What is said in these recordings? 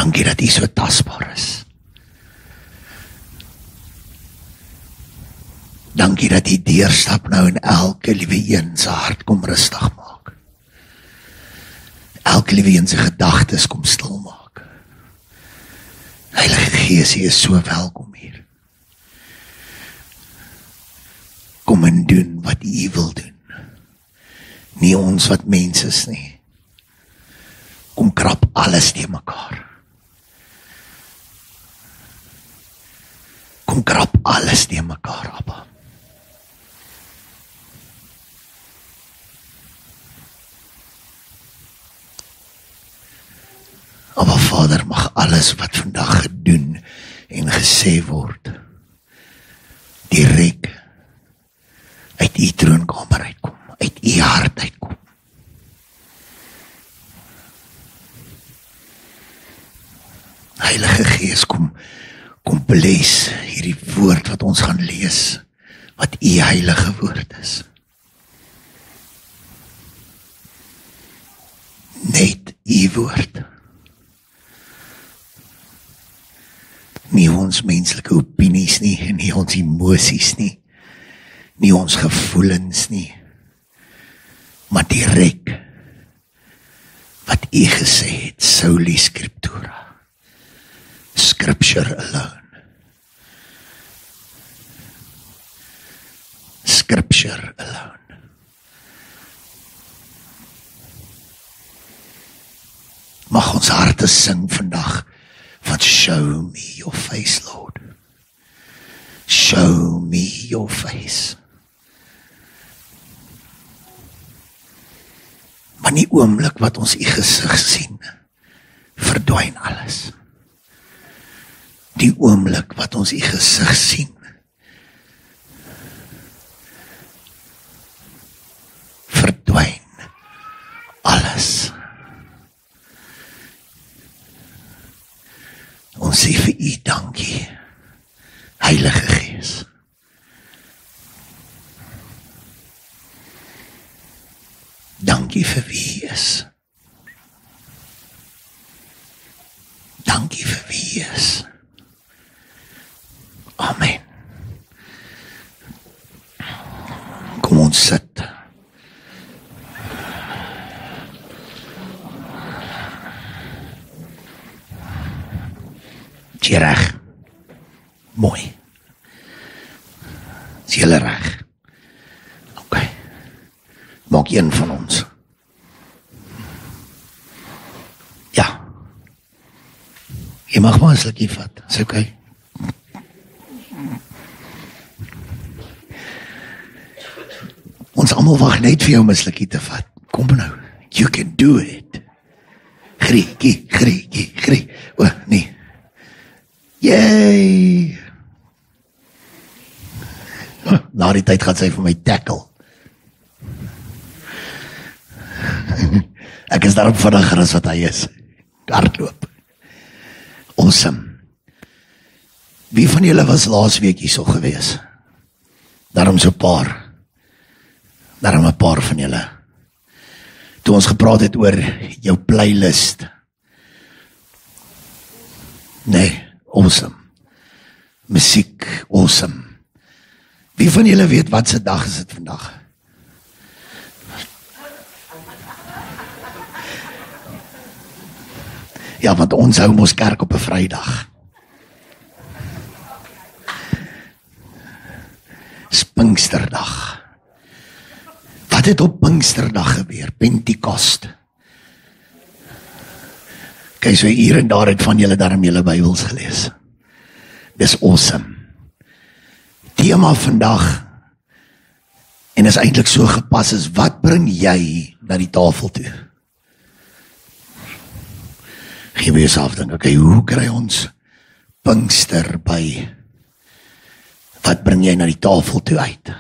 Dankie dat U so tasbaar is. Dankie dat U deurstap nou en elke liewe een se hart kom rustig maak. Elke liewe een se gedagtes kom stil maak. Heilige Gees, U is so welkom hier. Kom en doen wat U wil doen. Nie ons wat mens is nie. Kom krap alles neer mekaar. Kom krap alles neer mekaar, Abba. Abba Vader, mag alles wat vandag gedoen en gesê word, direk uit U troonkamer uitkom, uit U hart uitkom. Heilige Gees, kom bless hierdie woord wat ons gaan lees, wat U heilige woord is. Net U woord. Nie ons menslike opinies nie, nie ons emosies nie, nie ons gevoelens nie, maar direk wat U gesê het, soli scriptura, scripture alone. Scripture alone. Mag ons harte sing vandag van show me your face, Lord. Show me your face. Maar die oomblik wat ons U gesig sien, verdwyn alles. Die oomblik wat ons U gesig sien, verdwyn alles. Ons sê vir U dankie, Heilige Gees. Dankie vir wie U is. Dankie vir wie U is. Amen. Kom ons sit. Is jy reg? Mooi. Is jy reg? Ok. Maak een van ons. Ja. Jy mag maar 'n slukkie vat. Is ok. Ons almal wag net vir jou om 'n slukkie te vat. Kom nou. You can do it. Grie. O, nee. Yay! Na die tyd gaan sy vir my tackle. Ek is daarop vinniger as wat hy is. Hardloop. Awesome. Wie van julle was laasweek hierso gewees? Daarom so 'n paar. Daarom 'n paar van julle. Toe ons gepraat het oor jou playlist. Nee. Awesome. Musiek, awesome. Wie van julle weet wat se dag is dit vandag? Ja, want ons hou mos kerk op 'n Vrydag. Pinksterdag. Wat het op Pinksterdag gebeur? Pentekost. Kyk, so hier en daar het van julle daarom julle Bybels gelees. Dis awesome. Tema vandag, en is eintlik so gepas, is wat bring jy na die tafel toe? Gee weer self dink, okay, hoe kry ons Pinkster by? Wat bring jy na die tafel toe uit?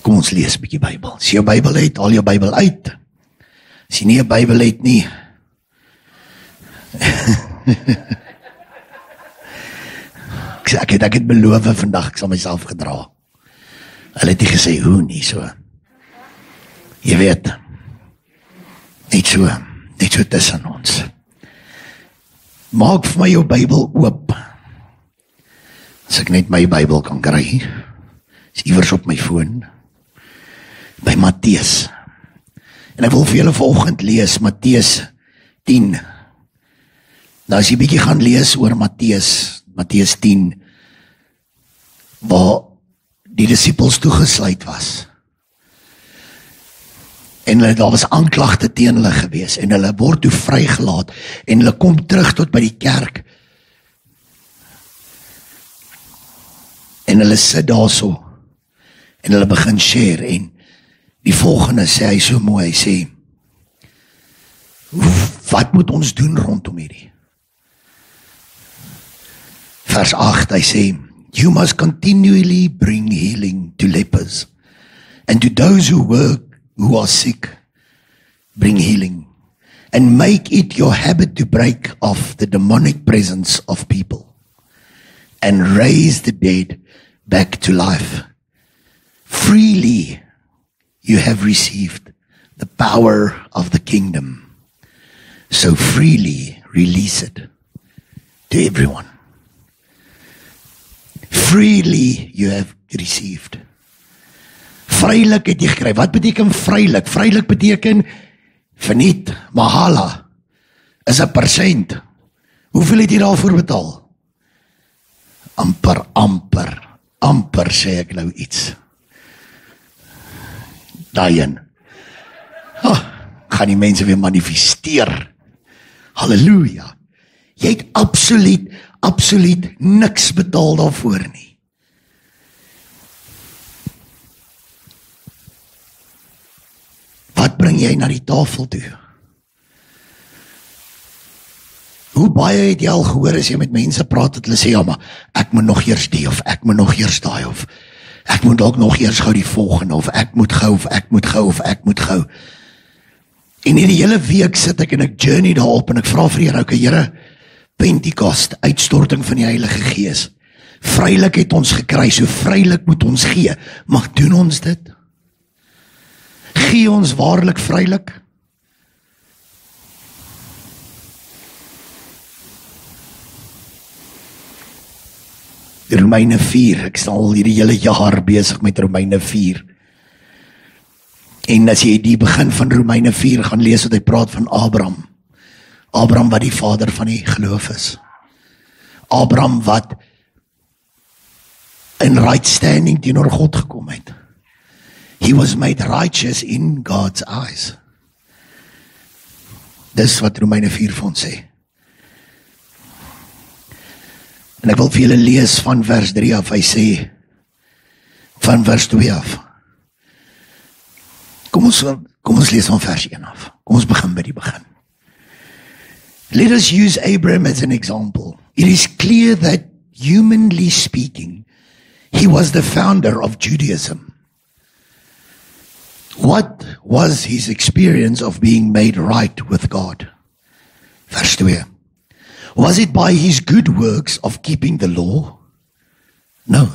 Kom ons lees 'n bietjie Bybel. As jy jou Bybel het, haal jou Bybel uit. As jy nie 'n Bybel het nie, ek het beloof vandag, ek sal myself gedra. Hulle het nie gesê hoe nie, so. Jy weet, net so tussen ons. Maak vir my jou Bybel oop. As ek net my Bybel kan kry, is iewers op my foon, by Matteus. En ek wil vir julle vanoggend lees, Matteus 10. Nou as jy bietjie gaan lees oor Matteus 10, waar die disippels toegesluit was. En daar was aanklagte teen hulle gewees, en hulle word toe vrygelaat, en hulle kom terug tot by die kerk. En hulle sit daarso, en hulle begin share, en die volgende sê hy so mooi, hy sê, wat moet ons doen rondom hierdie? Vers 8, hy sê, you must continually bring healing to lepers, and to those who are sick, bring healing, and make it your habit to break off the demonic presence of people, and raise the dead back to life. Freely you have received the power of the kingdom, so freely release it to everyone. Freely you have received. Vrylik het jy gekry. Wat beteken vrylik? Vrylik beteken verniet, mahala, is 'n persent. Hoeveel het jy daarvoor betaal? Amper sê ek nou iets. Daai een. Gaan die mense weer manifesteer. Halleluja. Jy het absoluut niks betaal daarvoor nie. Wat bring jy na die tafel toe? Hoe baie het jy al gehoor as jy met mense praat, dat hulle sê, ja, maar ek moet nog eers die, of ek moet nog eers daai, of ek moet ook nog eers gou die volgende, of ek moet gou. En hierdie hele week sit ek en ek journey daarop, en ek vra vir die Here, Pentekost, uitstorting van die Heilige Gees. Vrylik het ons gekry, so vrylik moet ons gee. Maar doen ons dit? Gee ons waarlik vrylik? Romeine 4, ek is al hierdie hele jaar besig met Romeine 4. En as jy die begin van Romeine 4 gaan lees, wat hy praat van Abraham wat die vader van die geloof is. Abraham wat in right standing teenoor God gekom het. He was made righteous in God's eyes. Dis wat Romeine 4 vir ons sê. En ek wil vir julle lees van vers 3 af, hy sê, van vers 2 af. Kom ons lees van vers 1 af. Kom ons begin by die begin. Let us use Abraham as an example. It is clear that, humanly speaking, he was the founder of Judaism. What was his experience of being made right with God? Vers 2. Was it by his good works of keeping the law? No.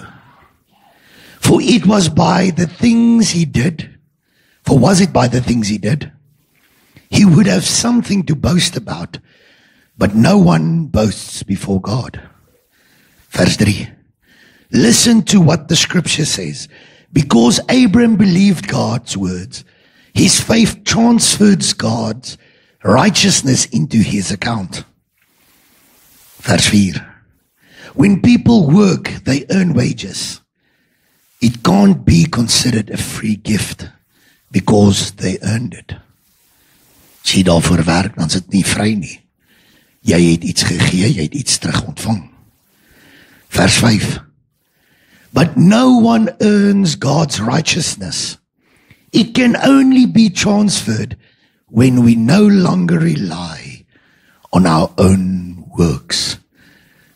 For it was by the things he did. For was it by the things he did? He would have something to boast about, but no one boasts before God. Verse 3. Listen to what the scripture says. Because Abraham believed God's words, his faith transferred God's righteousness into his account. Verse 4. When people work, they earn wages. It can't be considered a free gift because they earned it. As jy daarvoor werk, dan is dit nie vry nie. Jy het iets gegee, jy het iets terug ontvang. Vers 5. But no one earns God's righteousness. It can only be transferred when we no longer rely on our own works,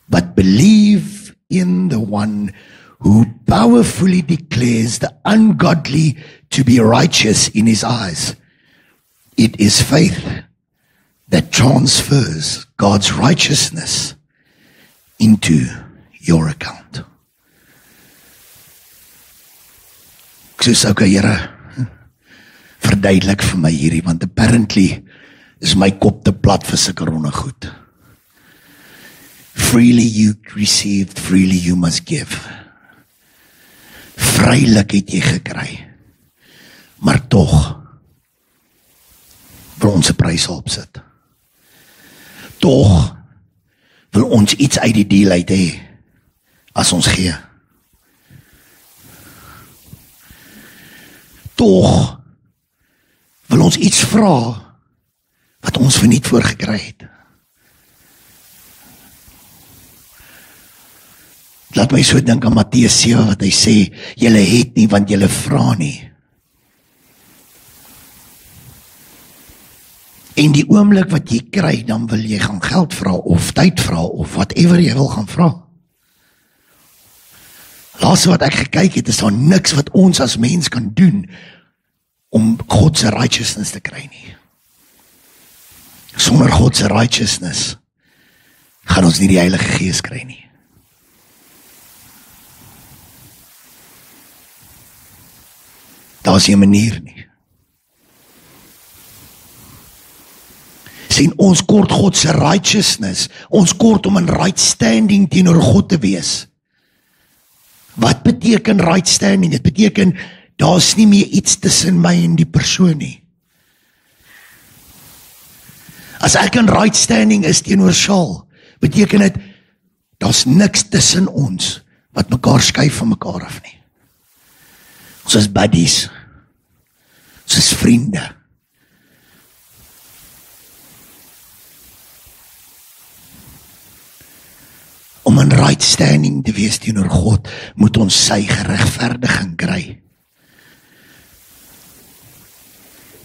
but believe in the one who powerfully declares the ungodly to be righteous in his eyes. It is faith that transfers God's righteousness into your account. Ek sê, okay, Here, verduidelik vir my hierdie, want apparently is my kop te plat vir sulke ronde goed. Freely you received, freely you must give. Vrylik het jy gekry. Maar tog wil ons 'n prys opsit. Tog wil ons iets uit die deal uit hê as ons gee. Tog wil ons iets vra wat ons verniet voorgekry het. Laat my so dink aan Matteus 7 wat hy sê, julle het nie want julle vra nie. En die oomblik wat jy kry, dan wil jy gaan geld vra of tyd vra of whatever jy wil gaan vra. Laaste wat ek gekyk het, is daar niks wat ons as mens kan doen om God se righteousness te kry nie. Sonder God se righteousness gaan ons nie die Heilige Gees kry nie. Daar is nie 'n manier nie. Sien, ons kort God se righteousness, ons kort om in right standing teenoor God te wees. Wat beteken right standing? Dit beteken, daar's nie meer iets tussen my en die persoon nie. As ek in right standing is teenoor Saul, beteken dit, daar's niks tussen ons, wat mekaar skuif van mekaar af nie. Ons is buddies. Ons is vriende. Om in right standing te wees teenoor God, moet ons sy geregverdiging kry.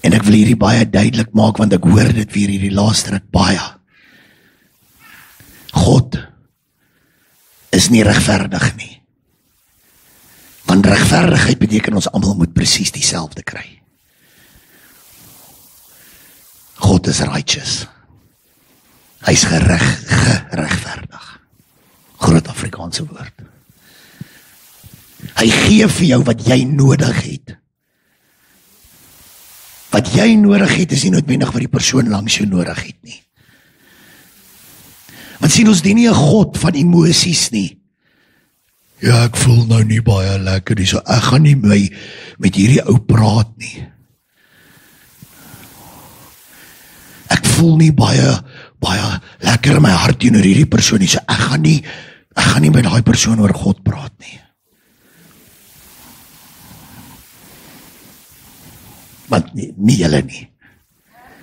En ek wil hierdie baie duidelik maak, want ek hoor dit weer hierdie laaste ruk baie. God is nie regverdig nie. Want regverdigheid beteken ons almal moet presies dieselfde kry. God is righteous. Hy is geregverdig. Groot Afrikaanse woord. Hy gee vir jou wat jy nodig het. Wat jy nodig het is nie noodwendig wat die persoon langs jou nodig het nie. Want sien, ons dien nie 'n God van emosies nie. Ja, ek voel nou nie baie lekker nie, so ek gaan nie met hierdie ou praat nie. Ek voel nie baie lekker in my hart teenoor hierdie persoon nie, so ek gaan nie met daai persoon oor God praat nie. Want nie julle nie.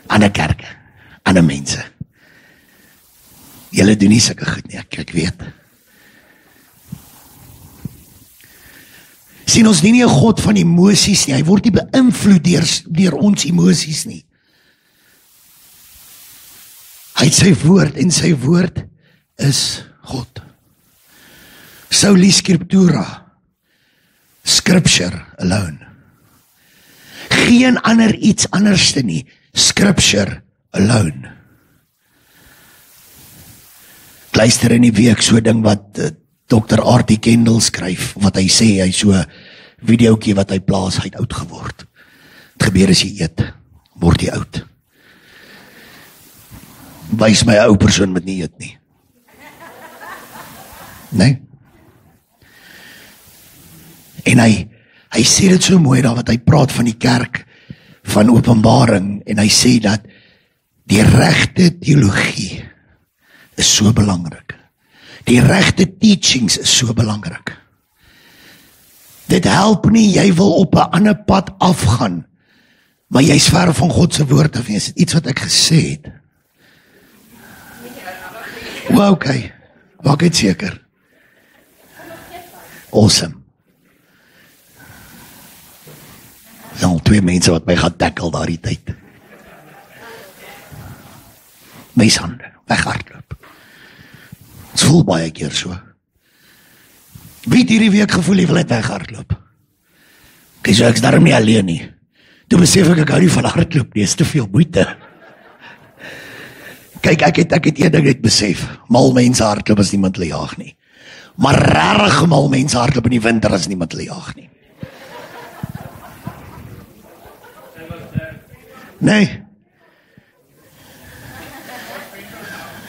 Ander kerke, ander mense. Julle doen nie sulke goed nie, ek weet. Sien, ons nie 'n God van emosies nie. Hy word nie beïnvloed deur ons emosies nie. Hy het sy woord en sy woord is God. Soli scriptura. Scripture alone. Geen ander iets anderste nie. Scripture alone. Ek luister in die week so ding wat Dr. R.T. Kendall skryf, wat hy sê, hy so videoetjie wat hy plaas, hy het oud geword. Het gebeur as jy eet, word jy oud. Wys my 'n ou persoon wat nie eet nie. Nee? En hy sê dit so mooi daar wat hy praat van die kerk van Openbaring, en hy sê dat die regte teologie is so belangrik. Die regte teachings is so belangrik. Dit help nie, jy wil op 'n ander pad afgaan, maar jy's ver van God se woord af. Is dit iets wat ek gesê het? Well, okay, maak dit seker. Awesome. Dan 2 mense wat my gaan tackle daardie tyd. My hande, weghardloop. Het voel baie keer so. Wie het hierdie week gevoel jy wil net weghardloop? Okay, so ek's daarom nie alleen nie. Toe besef ek hou nie van hardloop nie, is te veel moeite. Kyk, ek het een ding net besef. Mal mense hardloop as niemand hulle jaag nie. Maar regtig mal mense hardloop in die winter as niemand hulle jaag nie. Nee.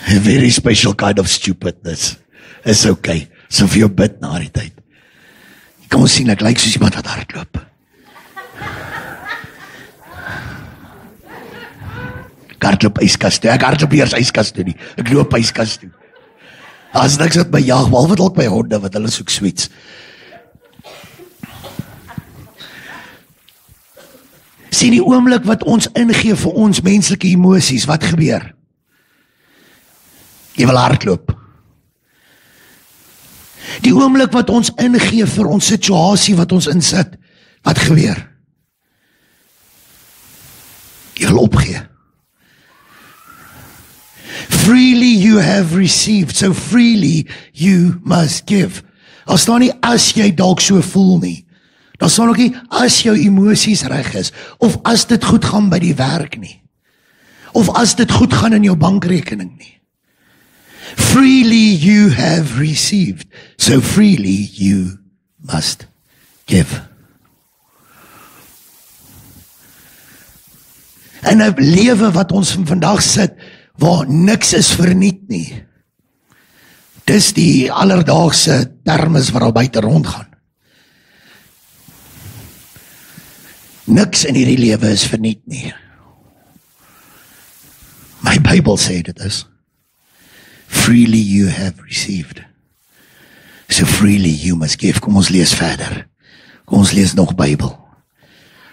A very special kind of stupidness. Is okay. So vir jou bid na die tyd. Kom ons sien, ek lyk soos iemand wat hardloop. Ek hardloop yskas toe. Ek hardloop eers yskas toe nie. Ek loop yskas toe. As niks wat my jaag, behalwe dalk by honde, wat hulle soek sweets. Sien die oomblik wat ons ingee vir ons menslike emosies, wat gebeur? Jy wil hardloop. Die oomblik wat ons ingee vir ons situasie wat ons insit, wat gebeur? Jy wil opgee. Freely you have received, so freely you must give. Daar staan nie as jy dalk so voel nie. Daar staan ook nie as jou emosies reg is, of as dit goed gaan by die werk nie, of as dit goed gaan in jou bankrekening nie. Freely you have received, so freely you must give. En 'n lewe wat ons vandag sit, waar niks is verniet nie. Dis die alledaagse termes wat daar buite rondgaan. Niks in hierdie lewe is verniet nie. My Bybel sê dit is. Freely you have received, so freely you must give. Kom ons lees verder. Kom ons lees nog Bybel.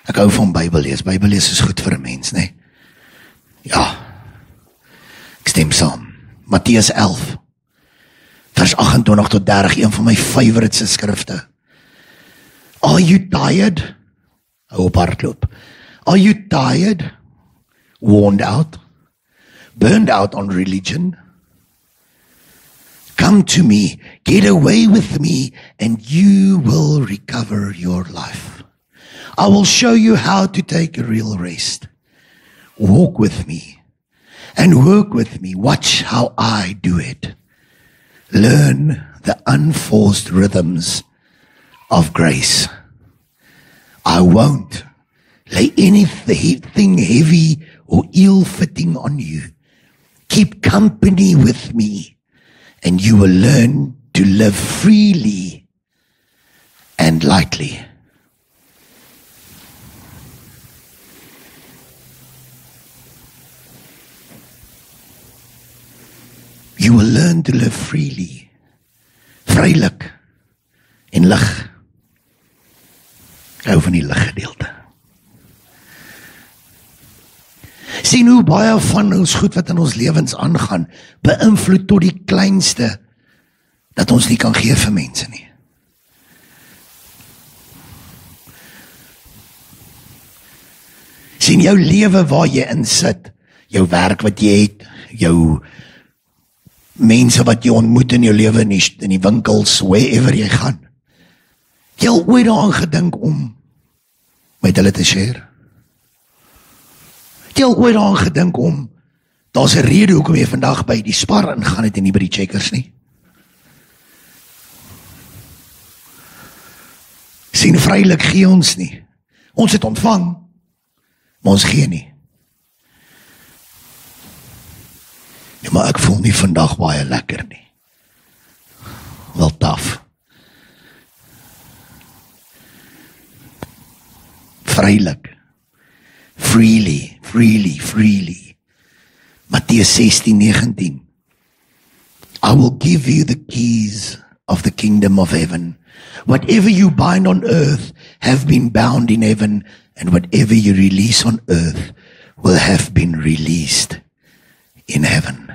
Ek hou van Bybel lees. Bybel lees is goed vir 'n mens, né? Ja. Ek stem saam. Matteus 11, vers 28 tot 30, een van my favourite skrifte. Are you tired? Hou op hardloop. Are you tired? Worn out? Burned out on religion? Come to me, get away with me, and you will recover your life. I will show you how to take a real rest. Walk with me and work with me. Watch how I do it. Learn the unforced rhythms of grace. I won't lay anything heavy or ill-fitting on you. Keep company with me, and you will learn to live freely and lightly. You will learn to live freely, vrylik en lig. Ek hou van die lig gedeelte. Sien hoe baie van ons goed wat in ons lewens aangaan, beïnvloed tot die kleinste, dat ons nie kan gee vir mense nie. Sien jou lewe waar jy in sit, jou werk wat jy het, jou mense wat jy ontmoet in jou lewe in die winkels, wherever jy gaan. Jy al ooit daaraan gedink om met hulle te share? Jy al ooit daaraan gedink om, daar's 'n rede hoekom jy vandag by die Spar ingaan het en nie by die Checkers nie? Sien, vrylik gee ons nie. Ons het ontvang, maar ons gee nie. Ja, maar ek voel nie vandag baie lekker nie. Wel taaf. Vrylik. Freely, freely, freely. Matteus 16:19. I will give you the keys of the kingdom of heaven. Whatever you bind on earth have been bound in heaven, and whatever you release on earth will have been released in heaven.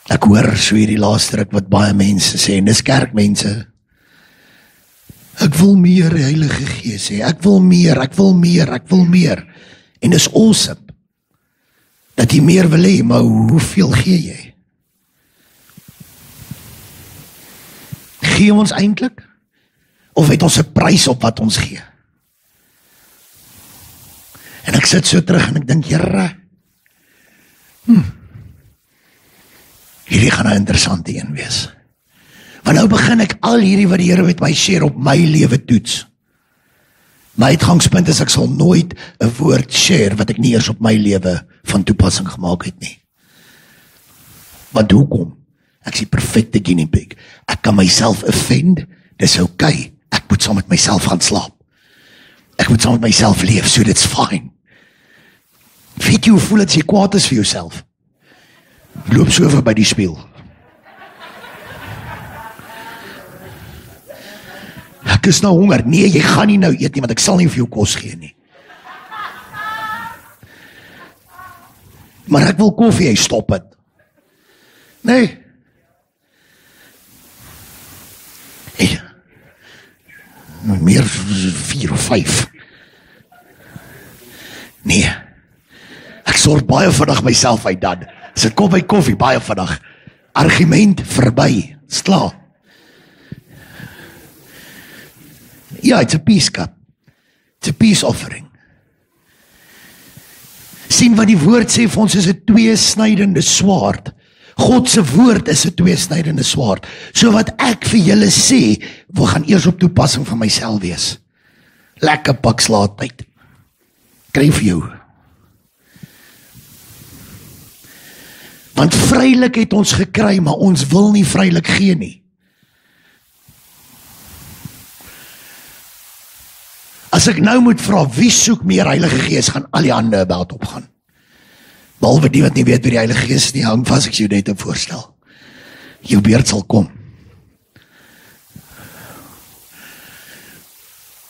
Ek hoor so hierdie laaste ruk wat baie mense sê, en dis kerkmense. Ek wil meer, Heilige Gees sê, ek wil meer, ek wil meer, ek wil meer. En dis awesome, dat jy meer wil hê, maar hoeveel gee jy? Gee ons eintlik? Of het ons 'n prys op wat ons gee? En ek sit so terug en ek dink, Here, hierdie gaan 'n interessante een wees. Want nou begin ek al hierdie wat die Here met my share op my lewe toets. My uitgangspunt is ek sal nooit 'n woord share wat ek nie eers op my lewe van toepassing gemaak het nie. Want hoekom? Ek is die perfekte guinea pig. Ek kan myself offend, dis okay. Ek moet saam met myself gaan slaap. Ek moet saam met myself leef, so dit's fine. Weet jy hoe voel dit as jy kwaad is vir jouself? Loop so over by die spieël. Ek is nou honger. Nee, jy gaan nie nou eet nie, want ek sal nie vir jou kos gee nie. Maar ek wil koffie, jy stop het. Nee. Hey. Meer 4 of 5. Nee. Ek sorg baie vinnig myself uit dan. As ek kom by koffie, baie vinnig. Argument verby. Is klaar. Ja, it's a peace cup. It's a peace offering. Sien wat die woord sê vir ons is 'n tweesnydende swaard. God se woord is 'n tweesnydende swaard. So wat ek vir julle sê, wil gaan eers op toepassing van myself wees. Lekker pak slaaptyd. Kry vir jou. Want vrylik het ons gekry, maar ons wil nie vrylik gee nie. As ek nou moet vra, wie soek meer Heilige Gees, gaan al die hande about opgaan. Behalwe die wat nie weet wie die Heilige Gees is nie, hang vas, ek sê jou net 'n voorstel. Jou beurt sal kom.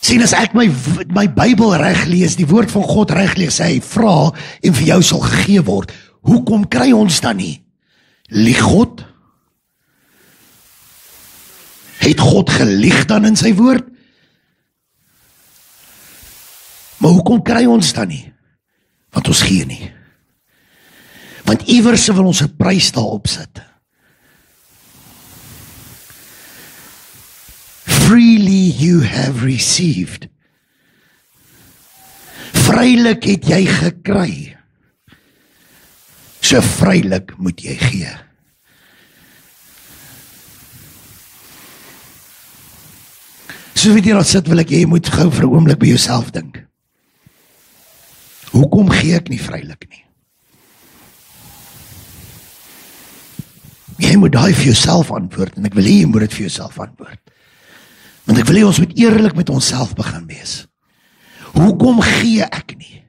Sien, as ek my Bybel reg lees, die woord van God reg lees, sê hy, vra en vir jou sal gegee word. Hoekom kry ons dan nie? Lieg God? Het God gelieg dan in sy woord? Maar hoekom kry ons dan nie? Want ons gee nie. Want iewers wil ons 'n prys daarop sit. Freely you have received. Vrylik het jy gekry. So vrylik moet jy gee. So weet jy wat sit, wil ek jy moet gou vir 'n oomblik by jouself dink. Hoekom gee ek nie vrylik nie? Jy moet daai vir jouself antwoord, en ek wil hê jy moet dit vir jouself antwoord. Want ek wil hê ons moet eerlik met onsself begin wees. Hoekom gee ek nie?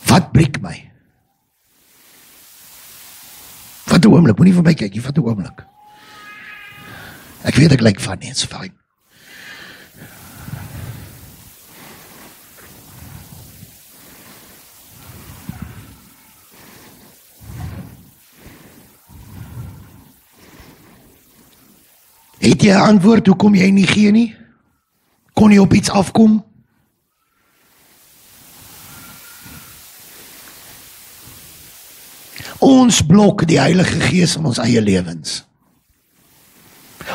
Wat breek my? Vat 'n oomblik, moenie vir my kyk, jy vat 'n oomblik. Ek weet ek lyk funny, it's fine. Het jy 'n antwoord hoekom jy nie gee nie? Kon jy op iets afkom? Ons blok die Heilige Gees in ons eie lewens.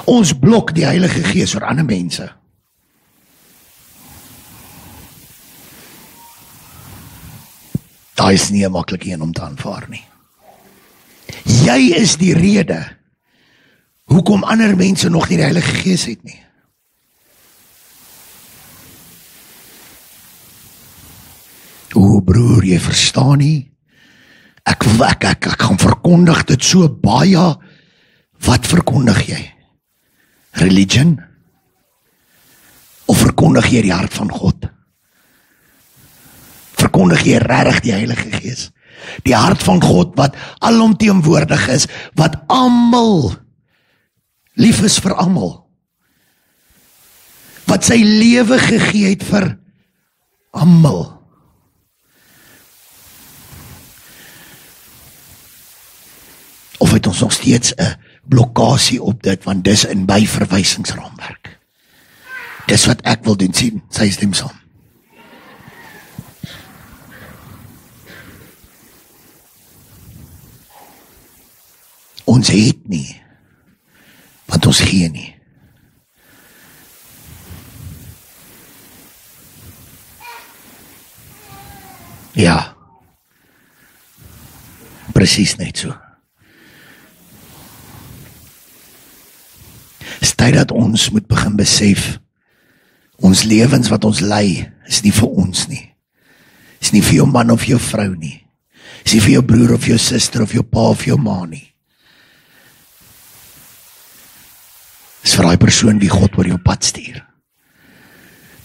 Ons blok die Heilige Gees oor ander mense. Daar is nie 'n maklike een om te aanvaar nie. Jy is die rede hoekom ander mense nog nie die Heilige Gees het nie. O broer, jy verstaan nie. Ek gaan verkondig dit so baie. Wat verkondig jy? Religion? Of verkondig jy die hart van God? Verkondig jy regtig die Heilige Gees? Die hart van God wat alomteenwoordig is, wat almal lief is vir almal. Wat sy lewe gegee het vir almal. Of het ons nog steeds 'n blokkasie op dit, want dis in by verwysingsraamwerk. Dis wat ek wil doen, sien, sy stem saam. Ons het nie, want ons gee nie. Ja, presies net so. Is tyd dat ons moet begin besef, Ons lewens wat ons lei, is nie vir ons nie. Is nie vir jou man of jou vrou nie. Is nie vir jou broer of jou suster of jou pa of jou ma nie. Is vir daai persoon wie God oor jou pad stuur.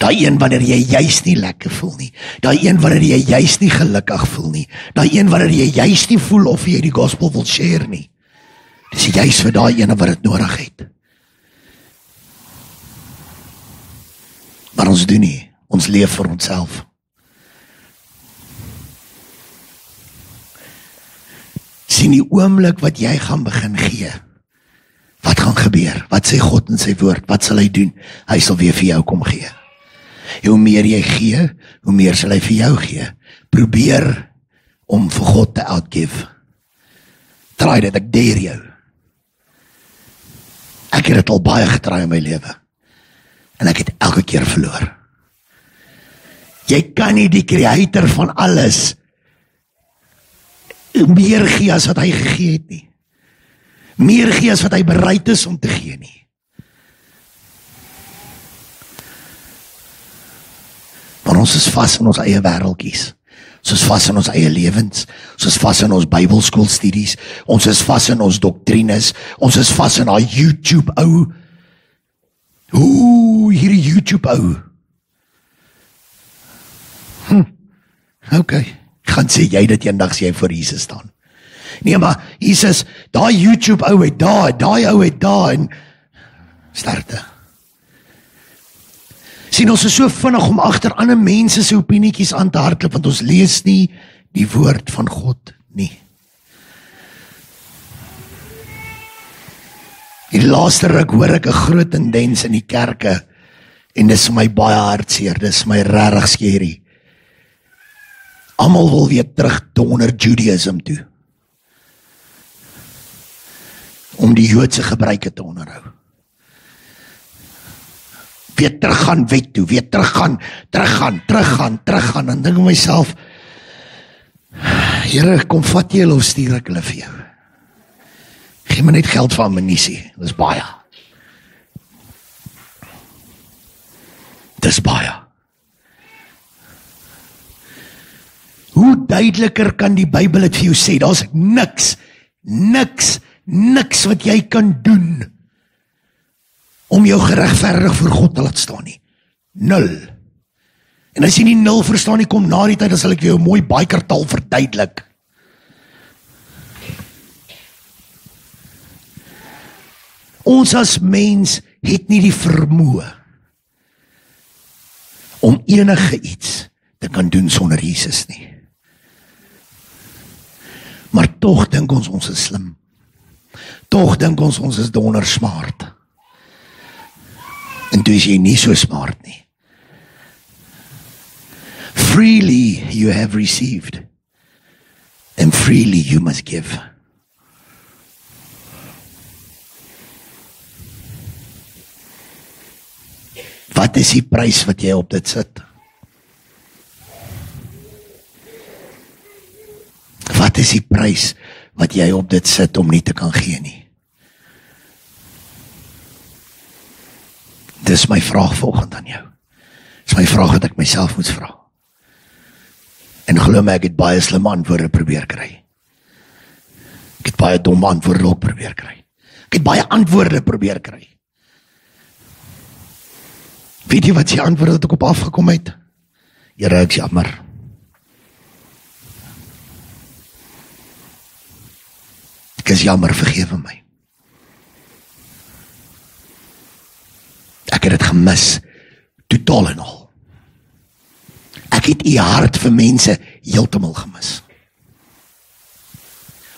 Daai een wanneer jy juist nie lekker voel nie. Daai een wanneer jy juist nie gelukkig voel nie. Daai een wanneer jy juist nie voel of jy die gospel wil share nie. Dis juist vir daai ene wat dit nodig het. Maar ons doen nie. Ons leef vir onsself. Sien die oomblik wat jy gaan begin gee. Wat gaan gebeur? Wat sê God in sy woord? Wat sal hy doen? Hy sal weer vir jou kom gee. Hoe meer jy gee, hoe meer sal hy vir jou gee. Probeer om vir God te outgive. Try dit, ek dare jou. Ek het dit al baie getry in my lewe. En ek het elke keer verloor. Jy kan nie die creator van alles meer gee as wat hy gegee het nie. Meer gee as wat hy bereid is om te gee nie. Maar ons is vas in ons eie wêreldjies. Ons is vas in ons eie lewens. Ons is vas in ons Bybelskoolstudies. Ons is vas in ons doktrines. Ons is vas in daai YouTube ou. Hierdie YouTube ou. Okay. Gaan sê jy dit eendag as jy voor Jesus staan. Nee, maar Jesus, daai YouTube ou het daai ou het daar en sterkte. Sien, ons is so vinnig om agter ander mense se opinietjies aan te hardloop, want ons lees nie die woord van God nie. Die laaste ruk hoor ek 'n groot tendens in die kerke en dis vir my baie hartseer, dis my regtig skerry. Almal wil weer terug donder Judaism toe. Om die Joodse gebruike te onderhou. Weer teruggaan wet toe, weer teruggaan, en dink ek myself, Here, kom vat jy hulle of stuur ek hulle vir jou? Gee my net geld vir ammunisie, dis baie. Dis baie. Hoe duideliker kan die Bybel dit vir jou sê? Daar's niks wat jy kan doen om jou geregverdig voor God te laat staan nie. 0. En as jy nie 0 verstaan nie, kom na die tyd, dan sal ek jou mooi bikertaal verduidelik. Ons as mens het nie die vermoë om enige iets te kan doen sonder Jesus nie. Maar tog dink ons is slim. Tog dink ons is donder smart. En toe is jy nie so smart nie. Freely you have received, and freely you must give. Wat is die prys wat jy op dit sit? Wat is die prys wat jy op dit sit om nie te kan gee nie? Dis my vraag volgend aan jou. Dis my vraag wat ek myself moet vra. En glo my, ek het baie slim antwoorde probeer kry. Ek het baie dom antwoorde ook probeer kry. Ek het baie antwoorde probeer kry. Weet jy wat die antwoord wat ek op afgekom het? Here, ek is jammer. Ek is jammer, vergewe my. Ek het dit gemis, totaal en al. Ek het u hart vir mense heeltemal gemis.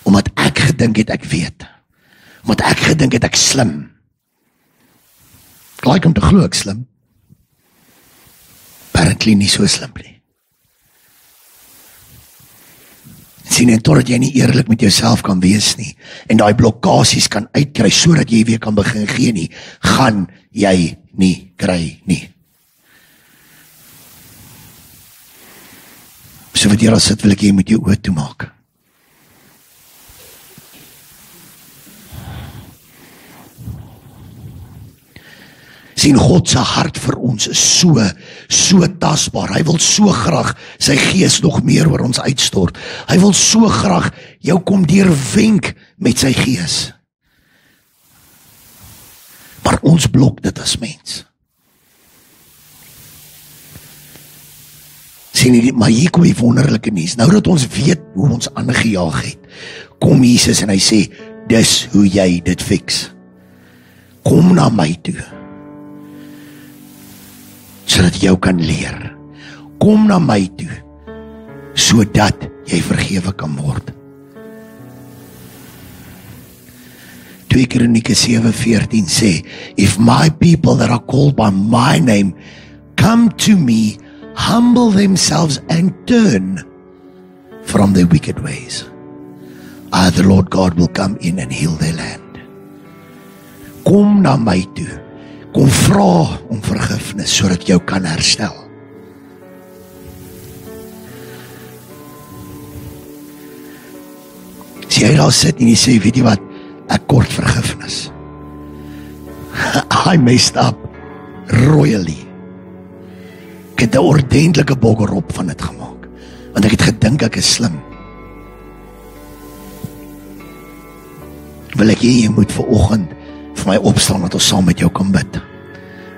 Omdat ek gedink het ek weet. Omdat ek gedink het ek slim. Ek like om te glo ek slim. Apparently nie so slim nie. Sien, en totdat jy nie eerlik met jouself kan wees nie, en daai blokkasies kan uitkry, sodat jy weer kan begin gee nie, gaan jy nie kry nie. So wat jy al sit, wil ek jy moet jou oë toemaak. Sien, God se hart vir ons is so tasbaar. Hy wil so graag sy gees nog meer oor ons uitstort. Hy wil so graag jou kom deurwenk met sy gees. Maar ons blok dit as mens. Sien, maar hier kom die wonderlike nuus. Nou dat ons weet hoe ons aangejaag het, kom Jesus en hy sê, dis hoe jy dit fix. Kom na my toe, sodat jy kan leer. Kom na my toe, sodat jy vergewe kan word. 2 Kronieke 7:14 sê, if my people that are called by my name come to me, humble themselves and turn from their wicked ways, I, the Lord God, will come in and heal their land. Kom na my toe, kom vra om vergifnis, sodat jou kan herstel. As jy daar sit en jy sê, weet jy wat, ek kort vergifnis. I messed up royally. Ek het 'n ordentlike boggerop van dit gemaak, want ek het gedink ek is slim. Wil ek jy moet vanoggend vir my opstaan, dat ons saam met jou kan bid.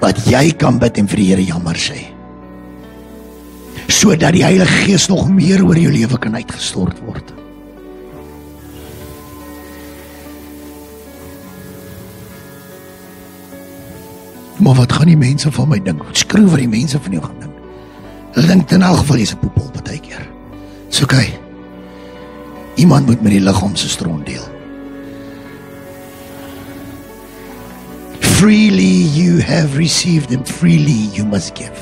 Dat jy kan bid en vir die Here jammer sê. Sodat die Heilige Gees nog meer oor jou lewe kan uitgestort word. Maar wat gaan die mense van my dink? Skryf wat die mense van jou gaan dink. Hulle dink in elk geval jy's 'n poepel partykeer. Dis okay. Iemand moet met die liggaam se stront deel. Freely you have received and freely you must give.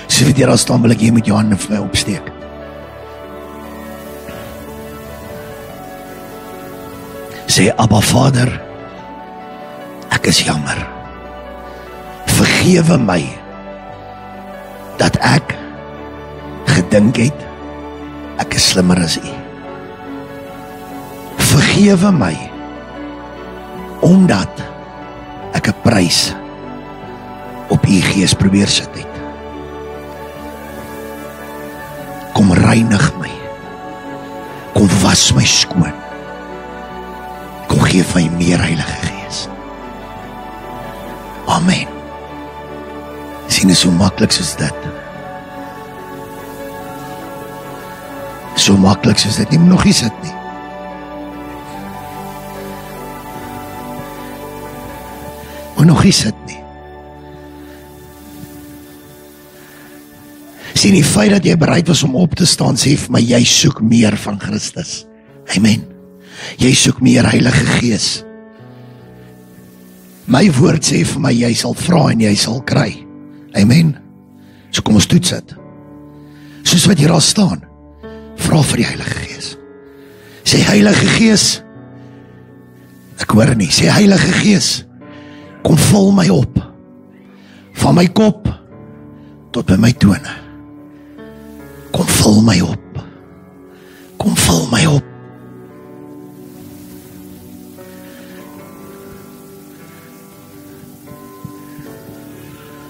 So wie daar staan, wil ek jy met jou hande vir my opsteek. Sê, Abba Vader, ek is jammer. Vergewe my dat ek gedink het ek is slimmer as U. Vergewe my omdat ek 'n prys op U Gees probeer sit het. Kom reinig my. Kom was my skoon. Kom gee my meer Heilige Gees. Amen. Sien, is so maklik soos dit. So maklik soos dit. Nie moet nog nie sit nie. Moet nog nie sit nie. Sien, die feit dat jy bereid was om op te staan, sê vir my, jy soek meer van Christus. Amen. Jy soek meer Heilige Gees. My woord sê vir my, jy sal vra en jy sal kry. Amen. So kom ons toets dit. Soos wat jy daar staan, vra vir die Heilige Gees. Sê, Heilige Gees, ek hoor nie, sê, Heilige Gees, kom vul my op, van my kop tot by my tone. Kom vul my op. Kom vul my op.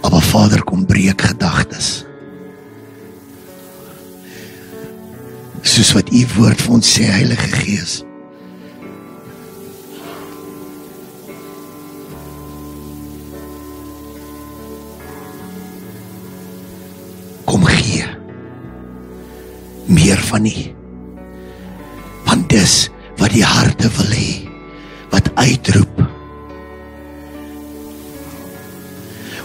Abba Vader, kom breek gedagtes. Soos wat U woord vir ons sê, Heilige Gees. Kom gee meer van U. Want dis wat die harte wil hê, wat uitroep.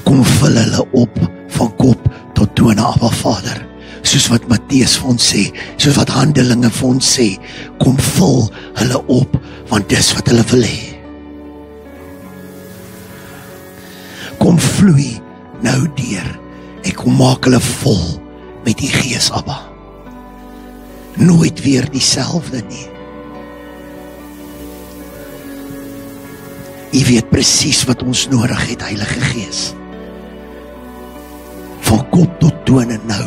Kom vul hulle op van kop tot tone, Abba Vader. Soos wat Matteus vir ons sê, soos wat Handelinge vir ons sê, kom vul hulle op, want dis wat hulle wil hê. Kom vloei nou deur en kom maak hulle vol met die Gees, Abba. Nooit weer dieselfde nie. U weet presies wat ons nodig het, Heilige Gees. Van kop tot tone nou.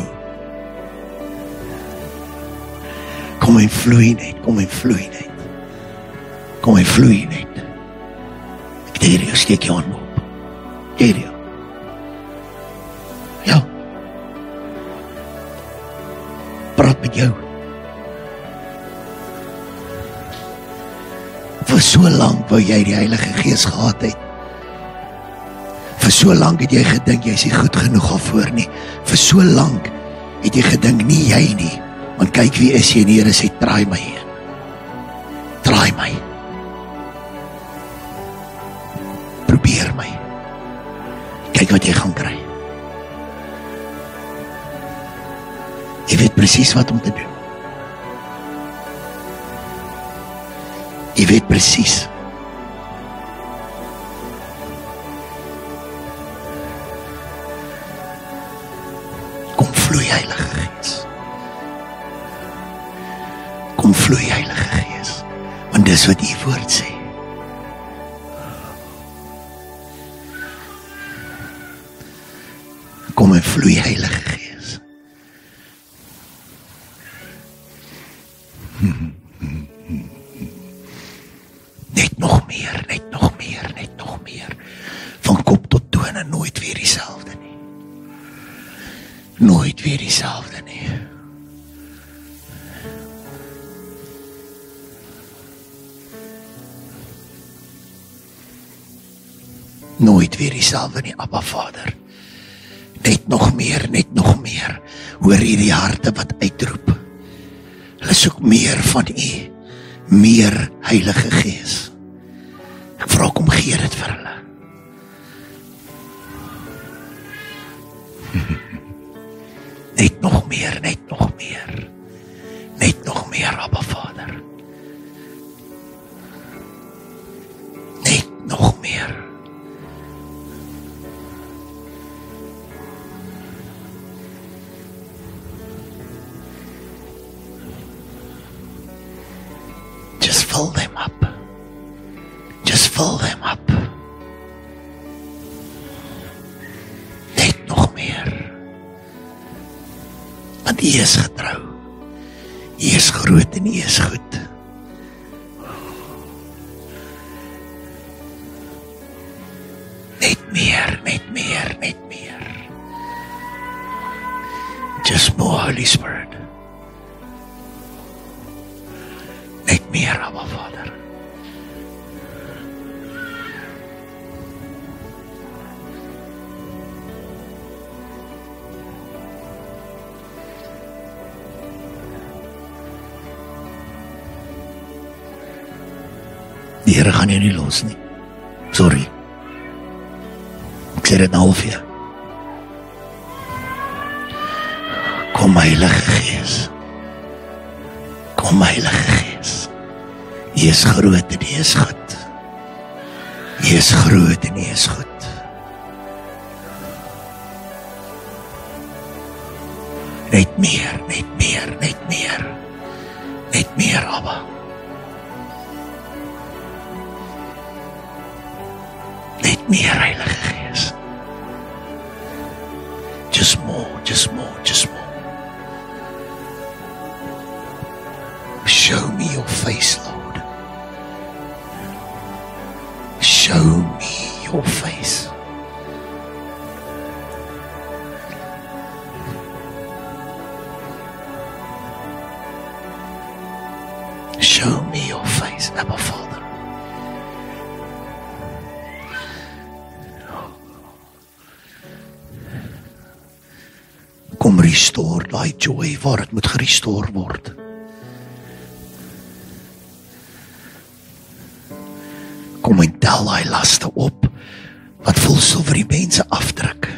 Kom en vloei net, kom en vloei net. Kom en vloei net. Ek deur jou, steek jou hand op. Deur jou. Ja. Praat met jou. Vir so lank wou jy die Heilige Gees gehad het. Vir so lank het jy gedink, jy is nie goed genoeg daarvoor nie. Vir so lank het jy gedink, nie jy nie. Want kyk wie is jy, en die Here sê, draai my heen. Draai my. Probeer my. Kyk wat jy gaan kry. Jy weet presies wat om te doen. Jy weet presies. Kom vloei, Heilige Gees. Kom vloei, Heilige Gees. Want dis wat die woord sê. Kom en vloei, Heilige Gees. Net nog meer, net nog meer, net nog meer. Van kop tot tone, nooit weer dieselfde nie. Nooit weer dieselfde nie. Nooit weer dieselfde nie, Abba Vader. Net nog meer, net nog meer. Hoor hierdie harte wat uitroep. Hulle soek meer van U. Meer Heilige Gees. Ek vra kom gee dit vir hulle. Net nog meer, net nog meer. Net nog meer, Abba Vader. Net nog meer. Just fill them up. Just fill them up. Net nog meer. Want U is getrou. U is groot en U is goed. Net meer, net meer, net meer. Just more, Holy Spirit. Net meer, Abba Vader. Die Here gaan jou nie los nie. Sorry. Ek sê dit nou al vir jou. Kom Heilige Gees. Kom Heilige Gees. U is groot en U is goed. U is groot en U is goed. Net meer, net meer, net meer. Net meer, Abba. Net meer, Heilige Gees. Just more, just more, just more. Show me your face, Lord. Show me your face. Show me your face, Abba Father. Kom restore daai joy waar dit moet gerestore word. Kom en tel daai laste op wat voelsel vir die mense afdruk.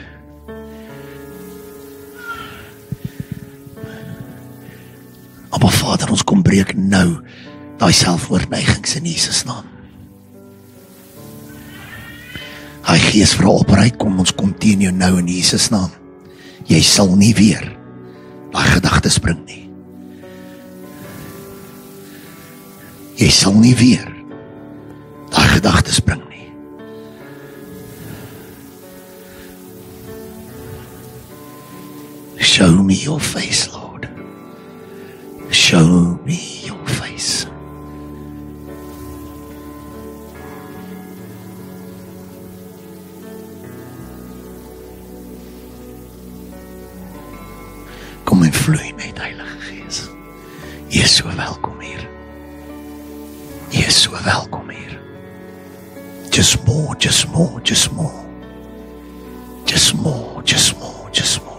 Maar Vader, ons kom breek nou daai selfoorneigings in Jesus naam. Hy Gees vra opreik, kom ons kom teen jou nou in Jesus naam. Jy sal nie weer daai gedagtes bring nie. Jy sal nie weer daai gedagtes bring nie. Show me your face, Lord. Show me your face. Kom en vloei net, Heilige Gees. Jy is so welkom hier. Jy is so welkom hier. Just more, just more, just more. Just more, just more, just more.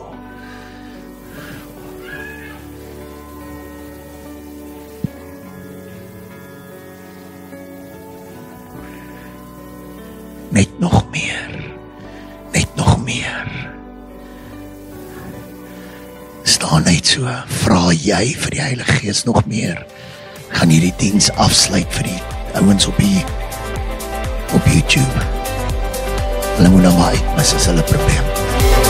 Net nog meer. Net nog meer. Staan net so, vra jy vir die Heilige Gees nog meer. Gaan hierdie diens afsluit vir die ouens op YouTube. Hulle moet nou maar uitmis as hulle probleem.